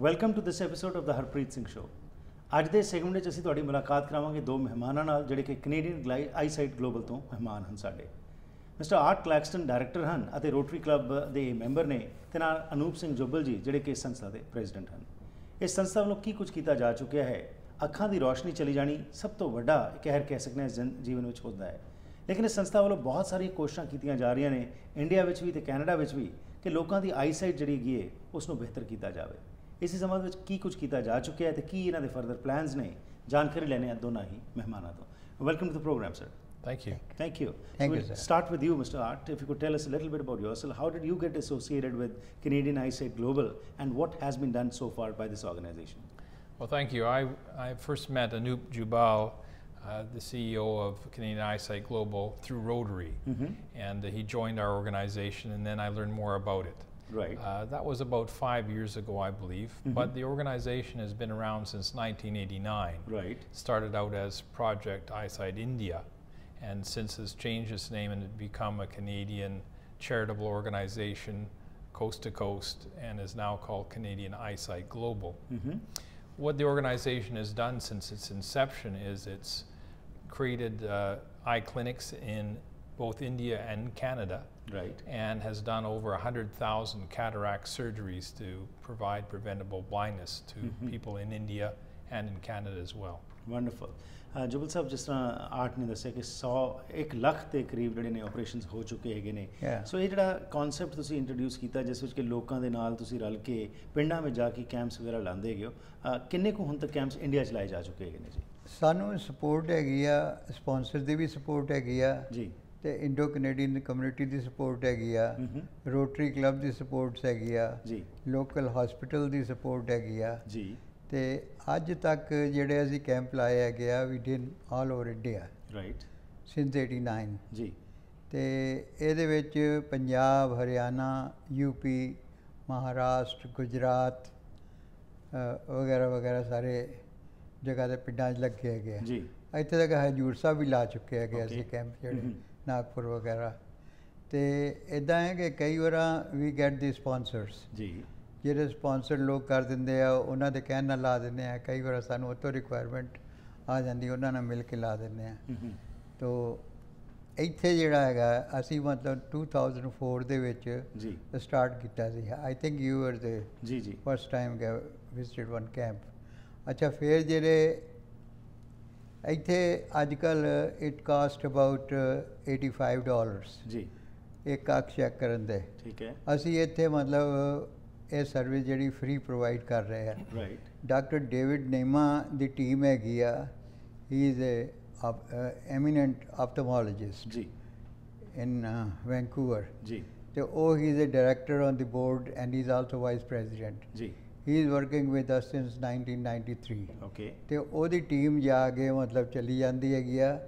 Welcome to this episode of the Harpreet Singh show. ਅੱਜ ਦੇ segment ਵਿੱਚ ਅਸੀਂ ਤੁਹਾਡੀ ਮੁਲਾਕਾਤ ਕਰਾਵਾਂਗੇ ਦੋ ਮਹਿਮਾਨਾਂ ਨਾਲ ਜਿਹੜੇ ਕਿ ਕੈਨੇਡੀਅਨ ਆਈਸਾਈਟ ਗਲੋਬਲ ਤੋਂ ਮਹਿਮਾਨ ਹਨ। ਸਾਡੇ ਮਿਸਟਰ ਆਰਟ ਕਲੈਕਸਟਨ ਡਾਇਰੈਕਟਰ ਹਨ ਅਤੇ ਰੋਟਰੀ ਕਲੱਬ ਦੇ ਮੈਂਬਰ ਨੇ, ਤੇ ਨਾਲ ਅਨੂਪ ਸਿੰਘ ਜੁੱਬਲ ਜੀ ਜਿਹੜੇ ਕਿ ਇਸ ਸੰਸਥਾ ਦੇ ਪ੍ਰੈਜ਼ੀਡੈਂਟ ਹਨ। ਇਸ ਸੰਸਥਾ ਵੱਲੋਂ ਕੀ ਕੁਝ ਕੀਤਾ ਜਾ ਚੁੱਕਿਆ ਹੈ, ਅੱਖਾਂ ਦੀ ਰੋਸ਼ਨੀ ਚਲੀ ਜਾਣੀ ਸਭ ਤੋਂ ਵੱਡਾ ਕਹਿਰ ਕਹਿ ਸਕਦੇ ਹਾਂ ਜੀਵਨ ਵਿੱਚ ਹੁੰਦਾ ਹੈ, ਲੇਕਿਨ ਇਸ ਸੰਸਥਾ ਵੱਲੋਂ ਬਹੁਤ ਸਾਰੀਆਂ ਕੋਸ਼ਿਸ਼ਾਂ ਕੀਤੀਆਂ ਜਾ ਰਹੀਆਂ ਨੇ ਇੰਡੀਆ ਵਿੱਚ ਵੀ ਤੇ ਕੈਨੇਡਾ ਵਿੱਚ ਵੀ ਕਿ ਲੋਕਾਂ ਦੀ ਆਈਸਾਈਟ ਜਿਹੜੀ ਹੈਗੀ ਹੈ ਉਸ ਨੂੰ ਬਿਹਤਰ ਕੀਤਾ ਜਾਵੇ। ਇਸੇ ਸੰਬੰਧ ਵਿੱਚ ਕੀ ਕੁਝ ਕੀਤਾ ਜਾ ਚੁੱਕਿਆ ਹੈ ਤੇ ਕੀ ਇਹਨਾਂ ਦੇ ਫਰਦਰ ਪਲਾਨਸ ਨੇ, ਜਾਣਕਾਰੀ ਲੈਣੇ ਆ ਦੋਨਾਂ ਹੀ ਮਹਿਮਾਨਾਂ ਤੋਂ। Welcome to the programme sir. Thank you. Thank you. Thank you, sir. Start with you, Mr. Art. If you could tell us a little bit about yourself, how did you get associated with Canadian Eyesight Global, and what has been done so far by this organization? Well, thank you. I first met Anup Jubal, the CEO of Canadian Eyesight Global, through Rotary, and he joined our organization, and then I learned more about it. Right. That was about 5 years ago, I believe, but the organization has been around since 1989. Right. Started out as Project Eyesight India, and since it's changed its name and it become a Canadian charitable organization, coast to coast, and is now called Canadian Eyesight Global. What the organization has done since its inception is it's created eye clinics in both India and Canada. Right. And has done over 100,000 cataract surgeries to provide preventable blindness to people in India and in Canada as well. Wonderful. ਜੁਬਲ ਸਾਹਿਬ, ਜਿਸ ਤਰ੍ਹਾਂ art ਨੇ ਦੱਸਿਆ ਕਿ 1 ਲੱਖ ਦੇ ਕਰੀਬ ਜਿਹੜੇ ਨੇ operations ਹੋ ਚੁੱਕੇ ਹੈਗੇ ਨੇ, ਸੋ ਇਹ ਜਿਹੜਾ ਕਨਸੈਪਟ ਤੁਸੀਂ ਇੰਟਰੋਡਿਊਸ ਕੀਤਾ ਜਿਸ ਵਿੱਚ ਕਿ ਲੋਕਾਂ ਦੇ ਨਾਲ ਤੁਸੀਂ ਰਲ ਕੇ ਪਿੰਡਾਂ ਵਿੱਚ ਜਾ ਕੇ ਕੈਂਪਸ ਵਗੈਰਾ ਲਾਉਂਦੇ ਹੈਗੇ ਹੋ, ਕਿੰਨੇ ਕੁ ਹੁਣ ਤੱਕ ਕੈਂਪਸ ਇੰਡੀਆ 'ਚ ਲਾਏ ਜਾ ਚੁੱਕੇ ਹੈਗੇ ਨੇ ਜੀ? ਸਾਨੂੰ ਸਪੋਰਟ ਹੈਗੀ ਆ, ਸਪਾਂਸਰ ਦੀ ਵੀ ਸਪੋਰਟ ਹੈਗੀ ਆ ਜੀ, ਤੇ ਇੰਡੋ ਕੈਨੇਡੀਅਨ ਕਮਿਊਨਿਟੀ ਦੀ ਸਪੋਰਟ ਹੈਗੀ ਆ, ਰੋਟਰੀ ਕਲੱਬ ਦੀ ਸਪੋਰਟਸ ਹੈਗੀ ਆ ਜੀ, ਲੋਕਲ ਹਸਪੀਟਲ ਦੀ ਸਪੋਰਟ ਹੈਗੀ ਆ ਜੀ, ਤੇ ਅੱਜ ਤੱਕ ਜਿਹੜੇ ਅਸੀਂ ਕੈਂਪ ਲਾਏ ਹੈਗੇ ਆ we done all over India, right, since 89 ਜੀ, ਤੇ ਇਹਦੇ ਵਿੱਚ ਪੰਜਾਬ, ਹਰਿਆਣਾ, ਯੂਪੀ, ਮਹਾਰਾਸ਼ਟਰ, ਗੁਜਰਾਤ ਵਗੈਰਾ ਵਗੈਰਾ ਸਾਰੇ ਜਗ੍ਹਾ ਦੇ ਪਿੰਡਾਂ 'ਚ ਲੱਗੇ ਹੈਗੇ ਆ ਜੀ। ਇੱਥੇ ਤੱਕ ਹਜੂਰ ਸਾਹਿਬ ਵੀ ਲਾ ਚੁੱਕੇ ਹੈਗੇ ਅਸੀਂ ਕੈਂਪ ਜਿਹੜੇ, ਨਾਗਪੁਰ ਵਗੈਰਾ। ਤੇ ਇੱਦਾਂ ਹੈ ਕਿ ਕਈ ਵਾਰਾਂ ਵੀ ਗੈਟ ਦੀ ਸਪਾਂਸਰਸ ਜੀ, ਜਿਹੜੇ ਸਪਾਂਸਰ ਲੋਕ ਕਰ ਦਿੰਦੇ ਆ, ਉਹਨਾਂ ਦੇ ਕਹਿਣ ਨਾਲ ਲਾ ਦਿੰਦੇ ਆ। ਕਈ ਵਾਰ ਸਾਨੂੰ ਉੱਥੋਂ ਰਿਕੁਆਇਰਮੈਂਟ ਆ ਜਾਂਦੀ, ਉਹਨਾਂ ਨਾਲ ਮਿਲ ਕੇ ਲਾ ਦਿੰਦੇ ਆ। ਤੋ ਇੱਥੇ ਜਿਹੜਾ ਹੈਗਾ ਅਸੀਂ ਮਤਲਬ 2004 ਦੇ ਵਿੱਚ ਜੀ ਸਟਾਰਟ ਕੀਤਾ ਸੀ। ਆਈ ਥਿੰਕ ਯੂ ਆਰ ਦੇ ਜੀ ਜੀ first time visited one camp. ਅੱਛਾ, ਫਿਰ ਜਿਹੜੇ ਇੱਥੇ ਅੱਜ ਕੱਲ੍ਹ ਇਟ ਕਾਸਟ ਅਬਾਊਟ $85 ਜੀ ਇੱਕ ਅੱਖ ਚੈੱਕ ਕਰਨ ਦੇ। ਠੀਕ ਹੈ, ਅਸੀਂ ਇੱਥੇ ਮਤਲਬ ਇਹ ਸਰਵਿਸ ਜਿਹੜੀ ਫ੍ਰੀ ਪ੍ਰੋਵਾਈਡ ਕਰ ਰਹੇ ਆ। ਰਾਈਟ। ਡਾਕਟਰ ਡੇਵਿਡ ਨੇਮਾ ਦੀ ਟੀਮ ਹੈਗੀ ਆ, ਹੀ ਇਜ਼ ਏ ਐਮੀਨੈਂਟ ਆਪਥਮੋਲੋਜਿਸਟ ਜੀ ਇਨ ਵੈਂਕੂਵਰ ਜੀ, ਤੇ ਉਹ he is a director on the board and he is also vice president ਜੀ। He is working with us since 1993। Okay. ਤੇ ਉਹਦੀ ਟੀਮ ਜਾ ਕੇ ਮਤਲਬ ਚੱਲੀ ਜਾਂਦੀ ਹੈਗੀ ਆ,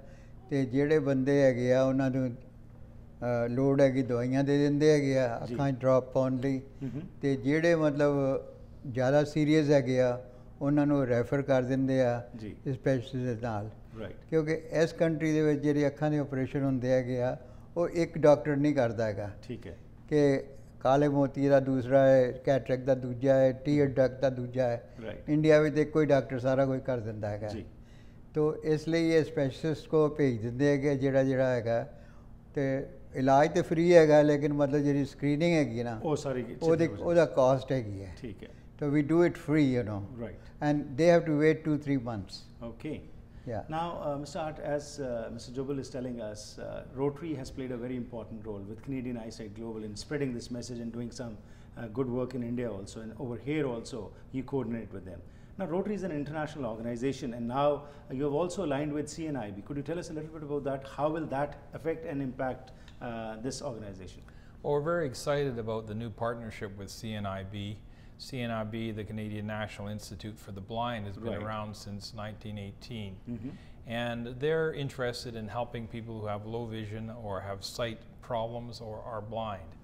ਤੇ ਜਿਹੜੇ ਬੰਦੇ ਹੈਗੇ ਆ ਉਹਨਾਂ ਨੂੰ ਲੋੜ ਹੈਗੀ ਦਵਾਈਆਂ ਦੇ ਦਿੰਦੇ ਹੈਗੇ ਆ ਅੱਖਾਂ 'ਚ ਡਰੋਪ ਪਾਉਣ ਲਈ, ਤੇ ਜਿਹੜੇ ਮਤਲਬ ਜ਼ਿਆਦਾ ਸੀਰੀਅਸ ਹੈਗੇ ਆ ਉਹਨਾਂ ਨੂੰ ਰੈਫਰ ਕਰ ਦਿੰਦੇ ਆ ਸਪੈਸ਼ਲਿਸਟ ਦੇ ਨਾਲ। ਕਿਉਂਕਿ ਇਸ ਕੰਟਰੀ ਦੇ ਵਿੱਚ ਜਿਹੜੇ ਅੱਖਾਂ ਦੇ ਆਪਰੇਸ਼ਨ ਹੁੰਦੇ ਹੈਗੇ ਆ ਉਹ ਇੱਕ ਡਾਕਟਰ ਨਹੀਂ ਕਰਦਾ ਹੈਗਾ। ਠੀਕ ਹੈ, ਕਿ ਕਾਲੇ ਮੋਤੀ ਦਾ ਦੂਸਰਾ ਹੈ, ਕੈਟਰੈਕਟ ਦਾ ਦੂਜਾ ਹੈ, ਟੀਅਰ ਡਕਟ ਦਾ ਦੂਜਾ ਹੈ। ਇੰਡੀਆ ਵਿੱਚ ਇੱਕੋ ਹੀ ਡਾਕਟਰ ਸਾਰਾ ਕੁਝ ਕਰ ਦਿੰਦਾ ਹੈਗਾ। ਤੋ ਇਸ ਲਈ ਇਹ ਸਪੈਸ਼ਲਿਸਟ ਕੋ ਭੇਜ ਦਿੰਦੇ ਹੈਗੇ ਜਿਹੜਾ ਹੈਗਾ, ਤੇ ਇਲਾਜ ਤਾਂ ਫ੍ਰੀ ਹੈਗਾ, ਲੇਕਿਨ ਮਤਲਬ ਜਿਹੜੀ ਸਕਰੀਨਿੰਗ ਹੈਗੀ ਨਾ ਉਹ ਸਾਰੀ ਉਹਦਾ ਕਾਸਟ ਹੈਗੀ ਹੈ। ਠੀਕ ਹੈ, so we do it free, you know. Right. And they have to wait 2-3 months. Okay. Yeah. Now, Mr. Art, as Mr. Jubal is telling us, Rotary has played a very important role with Canadian Eyesight Global in spreading this message and doing some good work in India also, and over here also you coordinate with them. Now, Rotary is an international organization, and now you have also aligned with CNIB. Could you tell us a little bit about that? How will that affect and impact this organization? Well, we're very excited about the new partnership with CNIB. CNIB, the Canadian National Institute for the Blind, has been around since 1918. And they're interested in helping people who have low vision or have sight problems or are blind.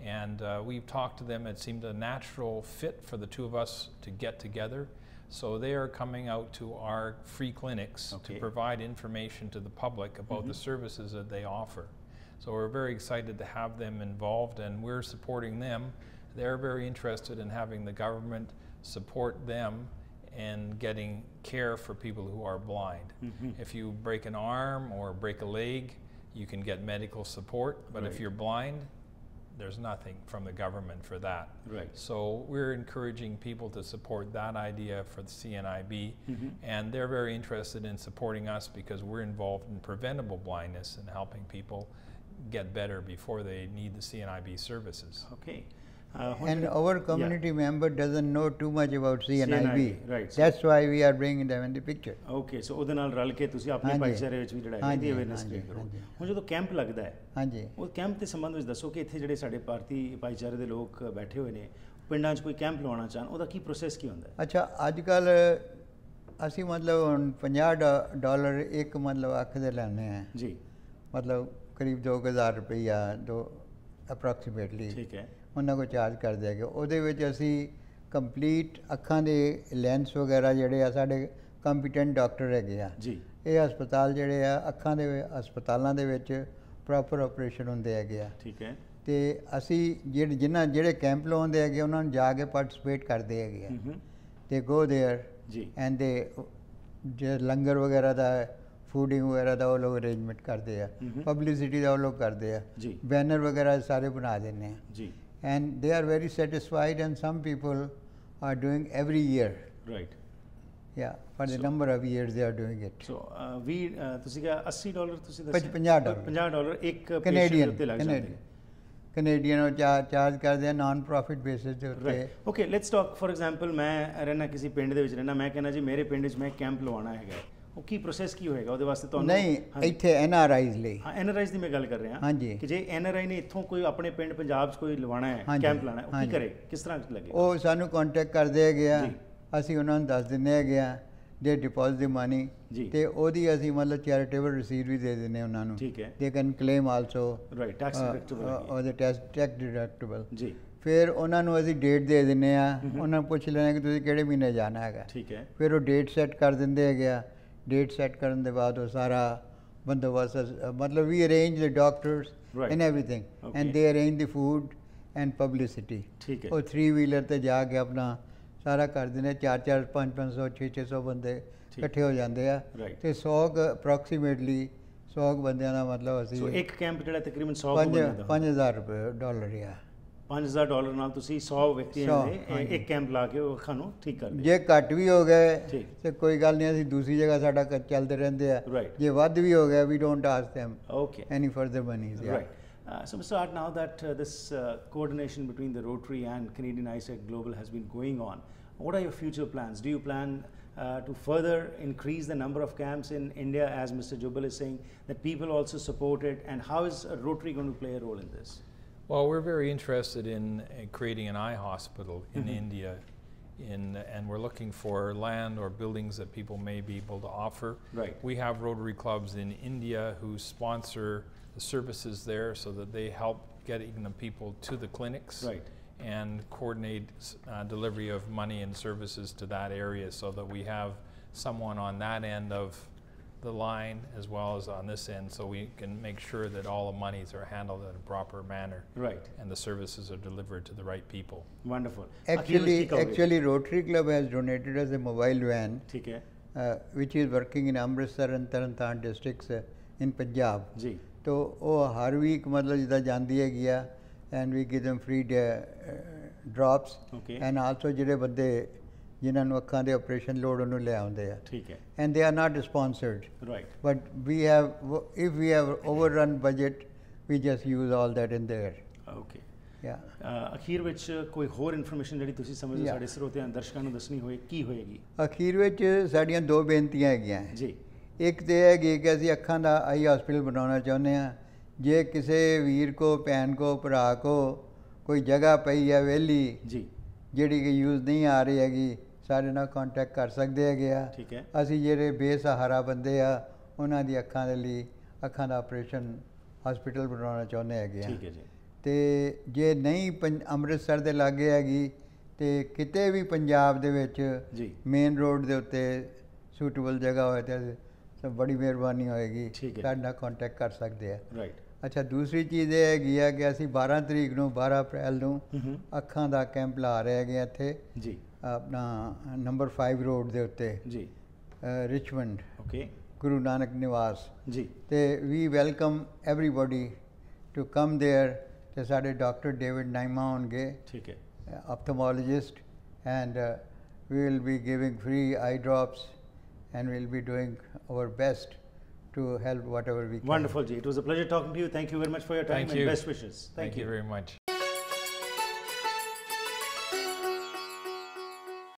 And we've talked to them. It seemed a natural fit for the two of us to get together. So they are coming out to our free clinics to provide information to the public about the services that they offer. So we're very excited to have them involved, and we're supporting them. They're very interested in having the government support them in getting care for people who are blind. If you break an arm or break a leg, you can get medical support, but if you're blind, there's nothing from the government for that. So we're encouraging people to support that idea for the CNIB, and they're very interested in supporting us because we're involved in preventable blindness and helping people get better before they need the CNIB services. And our community member doesn't know too much about CNIB. That's why we are bringing them in the picture. Okay, so ਉਹਦੇ ਨਾਲ ਰਲ ਕੇ ਤੁਸੀਂ ਆਪਣੇ ਭਾਈਚਾਰੇ ਵਿੱਚ ਵੀ ਜਿਹੜਾ ਹੈ ਇਹਦੀ ਅਵੇਅਰਨੈਸ ਕ੍ਰੀਏਟ ਕਰੋ। ਹੁਣ ਜਦੋਂ ਕੈਂਪ ਲੱਗਦਾ ਹੈ, ਉਹ ਕੈਂਪ ਦੇ ਸੰਬੰਧ ਵਿੱਚ ਦੱਸੋ ਕਿ ਇੱਥੇ ਜਿਹੜੇ ਸਾਡੇ ਭਾਰਤੀ ਭਾਈਚਾਰੇ ਦੇ ਲੋਕ ਬੈਠੇ ਹੋਏ ਨੇ, ਪਿੰਡਾਂ 'ਚ ਕੋਈ ਕੈਂਪ ਲਵਾਉਣਾ ਚਾਹਣ, ਉਹਦਾ ਕੀ ਪ੍ਰੋਸੈਸ ਕੀ ਹੁੰਦਾ ਹੈ? ਅੱਛਾ, ਅੱਜ ਕੱਲ ਅਸੀਂ ਮਤਲਬ ਹੁਣ $50 ਇੱਕ ਮਤਲਬ ਅੱਖ ਦੇ ਲੈਂਦੇ ਹਾਂ ਜੀ, ਮਤਲਬ ਕਰੀਬ 2000 ਰੁਪਈਆ ਅਪਰੋਕਸੀਮੇਟਲੀ ਠੀਕ ਹੈ ਉਹਨਾਂ ਕੋਲ ਚਾਰਜ ਕਰ ਦਿਆ ਗਿਆ। ਉਹਦੇ ਵਿੱਚ ਅਸੀਂ ਕੰਪਲੀਟ ਅੱਖਾਂ ਦੇ ਲੈਂਸ ਵਗੈਰਾ ਜਿਹੜੇ ਆ ਸਾਡੇ ਕੰਪੀਟੈਂਟ ਡਾਕਟਰ ਹੈਗੇ ਆ ਜੀ। ਇਹ ਹਸਪਤਾਲ ਜਿਹੜੇ ਆ ਅੱਖਾਂ ਦੇ ਹਸਪਤਾਲਾਂ ਦੇ ਵਿੱਚ ਪ੍ਰੋਪਰ ਆਪਰੇਸ਼ਨ ਹੁੰਦੇ ਹੈਗੇ ਆ, ਠੀਕ ਹੈ। ਤੇ ਅਸੀਂ ਜਿਹੜੇ ਕੈਂਪ ਲਾਉਂਦੇ ਹੈਗੇ ਉਹਨਾਂ ਨੂੰ ਜਾ ਕੇ ਪਾਰਟਿਸਿਪੇਟ ਕਰਦੇ ਹੈਗੇ ਆ, ਤੇ ਗੋ ਦੇਅਰ ਜੀ, ਐਂਡ ਦੇ ਜੇ ਲੰਗਰ ਵਗੈਰਾ ਦਾ ਫੂਡਿੰਗ ਵਗੈਰਾ ਦਾ ਉਹ ਲੋਕ ਅਰੇਂਜਮੈਂਟ ਕਰਦੇ ਆ, ਪਬਲਿਸਿਟੀ ਦਾ ਉਹ ਲੋਕ ਕਰਦੇ ਆ, ਬੈਨਰ ਵਗੈਰਾ ਸਾਰੇ ਬਣਾ ਦਿੰਦੇ ਆ ਜੀ। And they are very satisfied, and some people are doing every year. Yeah, for the number of years they are doing it. So ਤੁਸੀਂ ਕਿਹਾ $80 ਤੁਸੀਂ ਦੱਸਿਆ $50 ਇੱਕ ਕੈਨੇਡੀਅਨ ਉੱਤੇ ਲੱਗ ਜਾਂਦੇ ਨੇ। ਕੈਨੇਡੀਅਨ ਉਹ ਚਾਰਜ ਕਰਦੇ ਆ ਨਾਨ ਪ੍ਰੋਫਿਟ ਬੇਸਿਸ ਦੇ ਉੱਤੇ। Okay, let's talk for example ਮੈਂ ਰਹਿਣਾ ਕਿਸੇ ਪਿੰਡ ਦੇ ਵਿੱਚ ਰਹਿਣਾ, ਮੈਂ ਕਹਿੰਦਾ ਜੀ ਮੇਰੇ ਪਿੰਡ 'ਚ ਮੈਂ ਕੈਂਪ ਲਵਾਉਣਾ ਹੈਗਾ, ਉਹ ਕੀ ਪ੍ਰੋਸੈਸ ਕੀ ਹੋਏਗਾ ਉਹਦੇ ਵਾਸਤੇ ਤੁਹਾਨੂੰ? ਨਹੀਂ, ਇੱਥੇ NRIs ਲਈ। ਹਾਂ, NRIs ਦੀ ਮੈਂ ਗੱਲ ਕਰ ਰਿਹਾ ਹਾਂ ਕਿ ਜੇ NRI ਨੇ ਇੱਥੋਂ ਕੋਈ ਆਪਣੇ ਪਿੰਡ ਪੰਜਾਬ 'ਚ ਕੋਈ ਲਵਾਉਣਾ ਹੈ, ਕੈਂਪ ਲਾਣਾ ਹੈ, ਉਹ ਕੀ ਕਰੇ, ਕਿਸ ਤਰ੍ਹਾਂ ਲੱਗੇ? ਉਹ ਸਾਨੂੰ ਕੰਟੈਕਟ ਕਰਦੇ ਹੈਗੇ ਆ, ਅਸੀਂ ਉਹਨਾਂ ਨੂੰ ਦੱਸ ਦਿੰਦੇ ਹੈਗੇ ਆ, ਦੇ ਡਿਪੋਜ਼ਿਟ ਦੀ ਮਨੀ, ਤੇ ਉਹਦੀ ਅਸੀਂ ਮਤਲਬ ਚੈਰੀਟੇਬਲ ਰਸੀਦ ਵੀ ਦੇ ਦਿੰਦੇ ਉਹਨਾਂ ਨੂੰ, ਠੀਕ ਹੈ। They can claim also tax deductible, ਉਹਦੇ ਟੈਕਸ ਡਿਡਕਟੇਬਲ ਜੀ। ਫਿਰ ਉਹਨਾਂ ਨੂੰ ਅਸੀਂ ਡੇਟ ਦੇ ਦਿੰਦੇ ਆ, ਉਹਨਾਂ ਨੂੰ ਪੁੱਛ ਲੈਂਦੇ ਕਿ ਤੁਸੀਂ ਕਿਹੜੇ ਮਹੀਨੇ ਜਾਣਾ ਹੈਗਾ, ਠੀਕ ਹੈ। ਫਿਰ ਉਹ ਡੇਟ ਸੈੱਟ ਕਰ ਦਿੰਦੇ ਹੈਗੇ ਆ, ਡੇਟ ਸੈੱਟ ਕਰਨ ਦੇ ਬਾਅਦ ਉਹ ਸਾਰਾ ਬੰਦੋਬਸਤ ਮਤਲਬ we arrange the doctors and everything, and they arrange the food and publicity, ਠੀਕ ਹੈ। ਉਹ 3 ਵੀਲਰ 'ਤੇ ਜਾ ਕੇ ਆਪਣਾ ਸਾਰਾ ਕਰ ਦਿੰਦੇ, 400, 500, 600 ਬੰਦੇ ਇਕੱਠੇ ਹੋ ਜਾਂਦੇ ਆ, ਤੇ 100 ਅਪਰੋਕਸੀਮੇਟਲੀ 100 ਬੰਦਿਆਂ ਦਾ ਮਤਲਬ ਅਸੀਂ ਇੱਕ ਕੈਂਪ ਜਿਹੜਾ ਤਕਰੀਬਨ $5000 ਆ। $5000 ਨਾਲ ਤੁਸੀਂ 100 ਵਿਅਕਤੀਆਂ ਦੇ ਇੱਕ ਕੈਂਪ ਲਾ ਕੇ ਅੱਖਾਂ ਨੂੰ ਠੀਕ ਕਰਦੇ। ਜੇ ਘੱਟ ਵੀ ਹੋ ਗਏ ਤੇ ਕੋਈ ਗੱਲ ਨਹੀਂ, ਅਸੀਂ ਦੂਸਰੀ ਜਗ੍ਹਾ ਸਾਡਾ ਚੱਲਦੇ ਰਹਿੰਦੇ ਆ। ਜੇ ਵੱਧ ਵੀ ਹੋ ਗਿਆ, we don't ask them any further monies. So Mr. Art, now that this coordination between the Rotary and Canadian Eyesight Global has been going on, what are your future plans? Do you plan to further increase the number of camps in India, as Mr. Jubbal is saying, that people also support it, and how is Rotary going to play a role in this? Well, we're very interested in creating an eye hospital in India, and we're looking for land or buildings that people may be able to offer. We have Rotary clubs in India who sponsor the services there so that they help getting the people to the clinics and coordinate delivery of money and services to that area, so that we have someone on that end of the line as well as on this end, so we can make sure that all the monies are handled in a proper manner, and the services are delivered to the right people. Wonderful. Actually Rotary Club has donated us a mobile van, which is working in Amritsar and Tarn districts in Punjab ji। तो वो हर week मतलब जिदा जाती हैगी आ, and we give them free drops, and also ਜਿਹੜੇ ਬੰਦੇ ਜਿਨ੍ਹਾਂ ਨੂੰ ਅੱਖਾਂ ਦੇ ਆਪਰੇਸ਼ਨ ਲੋੜ ਉਹਨੂੰ ਲੈ ਆਉਂਦੇ ਆ, ਠੀਕ ਹੈ, and they are not sponsored, but we have, if we have overrun budget, we just use all that in there. Okay. ਅਖੀਰ ਵਿੱਚ ਕੋਈ ਹੋਰ ਇਨਫੋਰਮੇਸ਼ਨ ਜਿਹੜੀ ਤੁਸੀਂ ਸਮਝਦੇ ਸਾਡੇ ਸਰੋਤਿਆਂ ਦਰਸ਼ਕਾਂ ਨੂੰ ਦੱਸਣੀ ਹੋਏ, ਕੀ ਹੋਏਗੀ? ਅਖੀਰ ਵਿੱਚ ਸਾਡੀਆਂ 2 ਬੇਨਤੀਆਂ ਹੈਗੀਆਂ ਜੀ। ਇੱਕ ਤੇ ਹੈਗੀ ਕਿ ਅਸੀਂ ਅੱਖਾਂ ਦਾ ਆਈ ਹਸਪੀਟਲ ਬਣਾਉਣਾ ਚਾਹੁੰਦੇ ਹਾਂ। ਜੇ ਕਿਸੇ ਵੀਰ ਕੋ, ਭੈਣ ਕੋ, ਭਰਾ ਕੋ ਕੋਈ ਜਗ੍ਹਾ ਪਈ ਹੈ ਵਿਹਲੀ ਜੀ, ਜਿਹੜੀ ਕਿ ਯੂਜ਼ ਨਹੀਂ ਆ ਰਹੀ ਹੈਗੀ, ਸਾਡੇ ਨਾਲ ਕੰਟੈਕਟ ਕਰ ਸਕਦੇ ਹੈਗੇ ਆ, ਠੀਕ ਹੈ। ਅਸੀਂ ਜਿਹੜੇ ਬੇਸਹਾਰਾ ਬੰਦੇ ਆ ਉਹਨਾਂ ਦੀ ਅੱਖਾਂ ਦੇ ਲਈ ਅੱਖਾਂ ਦਾ ਆਪਰੇਸ਼ਨ ਹਸਪੀਟਲ ਬਣਾਉਣਾ ਚਾਹੁੰਦੇ ਹੈਗੇ ਆ, ਠੀਕ ਹੈ ਜੀ। ਤੇ ਜੇ ਨਹੀਂ ਅੰਮ੍ਰਿਤਸਰ ਦੇ ਲਾਗੇ ਹੈਗੀ ਤੇ ਕਿਤੇ ਵੀ ਪੰਜਾਬ ਦੇ ਵਿੱਚ ਜੀ ਮੇਨ ਰੋਡ ਦੇ ਉੱਤੇ ਸੂਟੇਬਲ ਜਗ੍ਹਾ ਹੋਏ ਤੇ ਸਭ ਬੜੀ ਮਿਹਰਬਾਨੀ ਹੋਏਗੀ, ਸਾਡੇ ਨਾਲ ਕੰਟੈਕਟ ਕਰ ਸਕਦੇ ਆ। ਰਾਈਟ। ਅੱਛਾ, ਦੂਸਰੀ ਚੀਜ਼ ਇਹ ਹੈਗੀ ਆ ਕਿ ਅਸੀਂ 12 ਤਰੀਕ ਨੂੰ 12 ਅਪ੍ਰੈਲ ਨੂੰ ਅੱਖਾਂ ਦਾ ਕੈਂਪ ਲਾ ਰਹੇ ਹੈਗੇ ਇੱਥੇ ਜੀ ਆਪਣਾ ਨੰਬਰ 5 ਰੋਡ ਦੇ ਉੱਤੇ ਜੀ ਰਿਚਮੰਡ, ਓਕੇ, ਗੁਰੂ ਨਾਨਕ ਨਿਵਾਸ ਜੀ। ਤੇ we welcome everybody to come there. ਤੇ ਸਾਡੇ ਡਾਕਟਰ ਡੇਵਿਡ ਨਾਈਮਾ ਹੋਣਗੇ, ਠੀਕ ਹੈ, ophthalmologist, and we will be giving free eye drops and we'll be doing our best to help whatever we can. Wonderful, Ji. It was a pleasure talking to you. Thank you very much for your time and best wishes. Thank you very much.